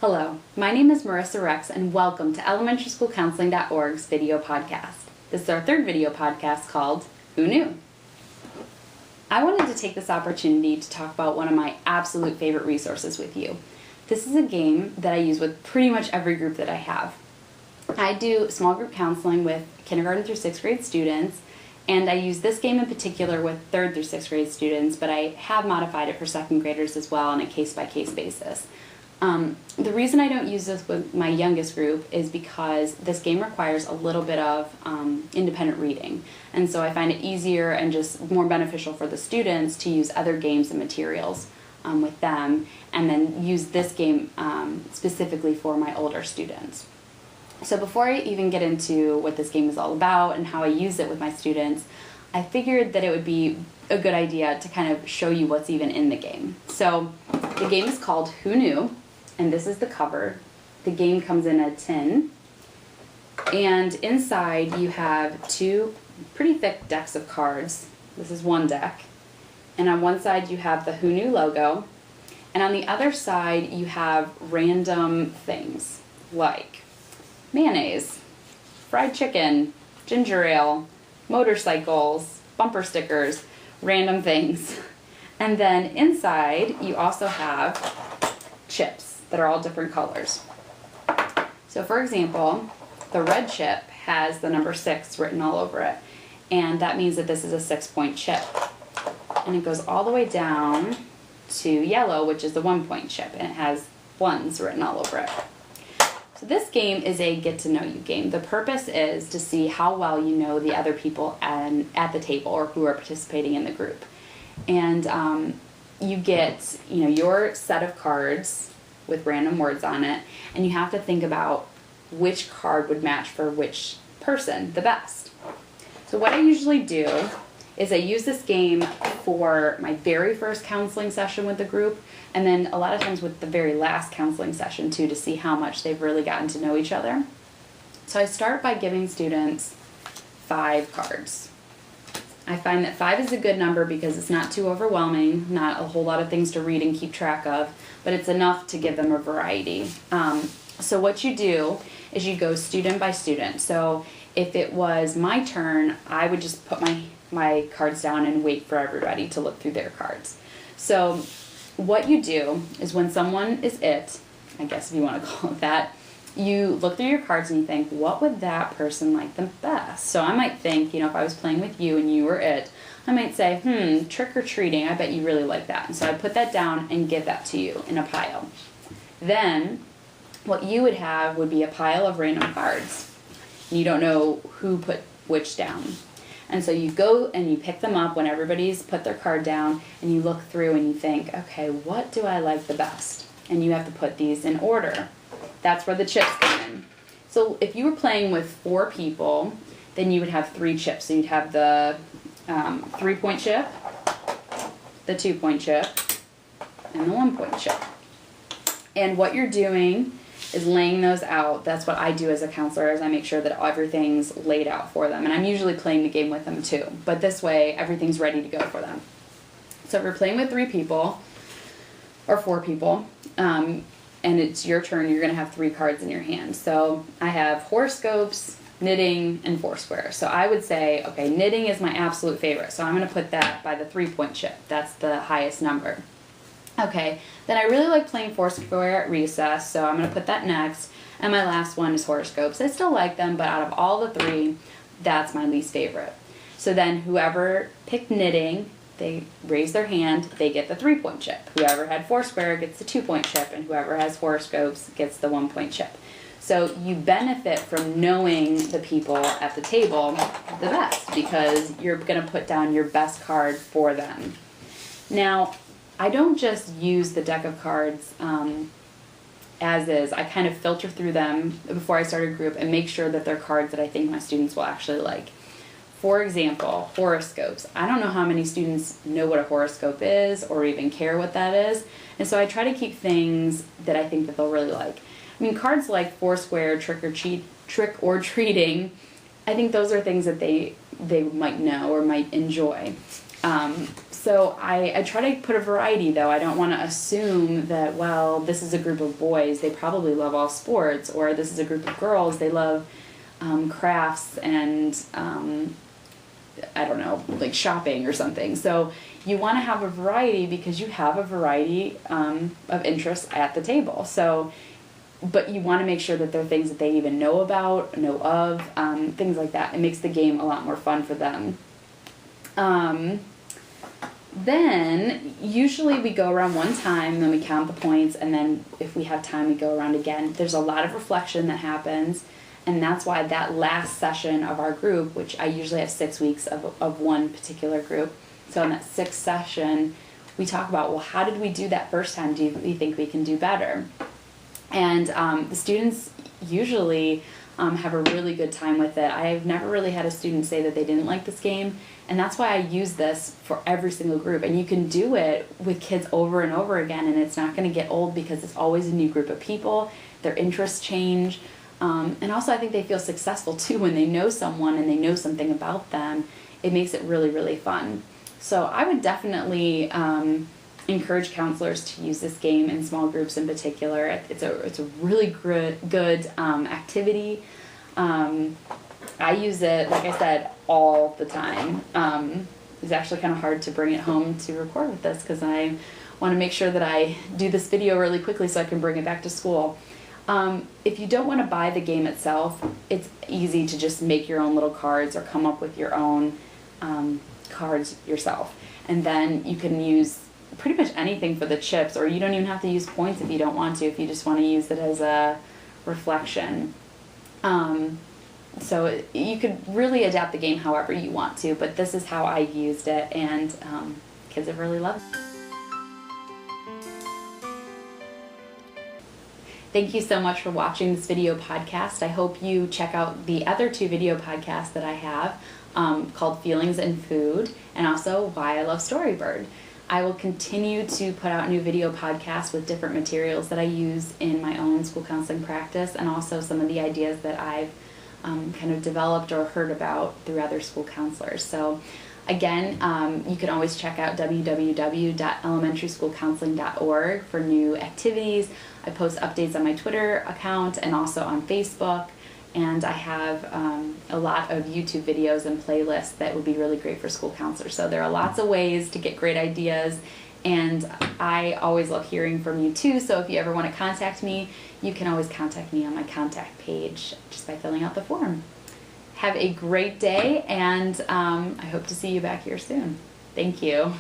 Hello, my name is Marissa Rex and welcome to elementarschoolcounseling.org's video podcast. This is our third video podcast called Who Knew? I wanted to take this opportunity to talk about one of my absolute favorite resources with you. This is a game that I use with pretty much every group that I have. I do small group counseling with kindergarten through 6th grade students, and I use this game in particular with 3rd through 6th grade students, but I have modified it for 2nd graders as well on a case-by-case basis. The reason I don't use this with my youngest group is because this game requires a little bit of independent reading, and so I find it easier and just more beneficial for the students to use other games and materials with them, and then use this game specifically for my older students. So before I even get into what this game is all about and how I use it with my students, I figured that it would be a good idea to kind of show you what's even in the game. So the game is called Who Knew? And this is the cover. The game comes in a tin, and inside you have two pretty thick decks of cards. This is one deck, and on one side you have the Who Knew logo, and on the other side you have random things like mayonnaise, fried chicken, ginger ale, motorcycles, bumper stickers, random things. And then inside you also have chips that are all different colors. So for example, the red chip has the number 6 written all over it, and that means that this is a 6-point chip. And it goes all the way down to yellow, which is the 1-point chip, and it has 1s written all over it. So this game is a get to know you game. The purpose is to see how well you know the other people at the table or who are participating in the group. And you get your set of cards with random words on it, and you have to think about which card would match for which person the best. So what I usually do is I use this game for my very first counseling session with the group, and then a lot of times with the very last counseling session too, to see how much they've really gotten to know each other. So I start by giving students 5 cards. I find that 5 is a good number because it's not too overwhelming, not a whole lot of things to read and keep track of, but it's enough to give them a variety. So what you do is you go student by student. So if it was my turn, I would just put my cards down and wait for everybody to look through their cards. So what you do is when someone is it, I guess if you want to call it that, you look through your cards and you think, what would that person like the best? So I might think, if I was playing with you and you were it, I might say, trick-or-treating, I bet you really like that. And so I'd put that down and give that to you in a pile. Then what you would have would be a pile of random cards. And you don't know who put which down. And so you go and you pick them up when everybody's put their card down, and you look through and you think, okay, what do I like the best? And you have to put these in order. That's where the chips come in. So if you were playing with 4 people, then you would have 3 chips. So you'd have the 3-point chip, the 2-point chip, and the 1-point chip. And what you're doing is laying those out. That's what I do as a counselor, is I make sure that everything's laid out for them. And I'm usually playing the game with them too. But this way, everything's ready to go for them. So if you're playing with 3 people, or 4 people, and it's your turn, you're going to have 3 cards in your hand. So I have horoscopes, knitting, and Foursquare. So I would say, okay, knitting is my absolute favorite. So I'm going to put that by the 3-point chip. That's the highest number. Okay, then I really like playing Foursquare at recess, so I'm going to put that next. And my last one is horoscopes. I still like them, but out of all the 3, that's my least favorite. So then whoever picked knitting, they raise their hand, they get the 3-point chip. Whoever had Foursquare gets the 2-point chip, and whoever has horoscopes gets the 1-point chip. So you benefit from knowing the people at the table the best, because you're going to put down your best card for them. Now, I don't just use the deck of cards as is. I kind of filter through them before I start a group and make sure that they're cards that I think my students will actually like. For example, horoscopes. I don't know how many students know what a horoscope is or even care what that is, and so I try to keep things that I think that they'll really like. I mean, cards like Foursquare, trick or treating, I think those are things that they might know or might enjoy. So I try to put a variety, though. I don't want to assume that, well, this is a group of boys, they probably love all sports, or this is a group of girls, they love crafts and, I don't know, like shopping or something. So you want to have a variety because you have a variety of interests at the table. So, but you want to make sure that they're things that they even know about, know of, things like that. It makes the game a lot more fun for them. Then usually we go around one time, then we count the points, and then if we have time we go around again. There's a lot of reflection that happens, and that's why that last session of our group, which I usually have 6 weeks of one particular group, so in that sixth session we talk about, well, how did we do that first time? Do we think we can do better? And the students usually have a really good time with it. I've never really had a student say that they didn't like this game, and that's why I use this for every single group. And you can do it with kids over and over again, and it's not going to get old because it's always a new group of people. Their interests change. And also I think they feel successful too when they know someone and they know something about them. It makes it really, really fun. So I would definitely encourage counselors to use this game in small groups in particular. It's a really good activity. I use it, like I said, all the time. It's actually kind of hard to bring it home to record with this because I want to make sure that I do this video really quickly so I can bring it back to school. If you don't want to buy the game itself, it's easy to just make your own little cards or come up with your own cards yourself. And then you can use pretty much anything for the chips, or you don't even have to use points if you don't want to, if you just want to use it as a reflection. So you could really adapt the game however you want to, but this is how I used it, and kids have really loved it. Thank you so much for watching this video podcast. I hope you check out the other 2 video podcasts that I have called Feelings and Food, and also Why I Love Storybird. I will continue to put out new video podcasts with different materials that I use in my own school counseling practice, and also some of the ideas that I've kind of developed or heard about through other school counselors. So again, you can always check out www.elementaryschoolcounseling.org for new activities. I post updates on my Twitter account and also on Facebook. And I have a lot of YouTube videos and playlists that would be really great for school counselors. So there are lots of ways to get great ideas, and I always love hearing from you too. So if you ever want to contact me, you can always contact me on my contact page just by filling out the form. Have a great day, and I hope to see you back here soon. Thank you.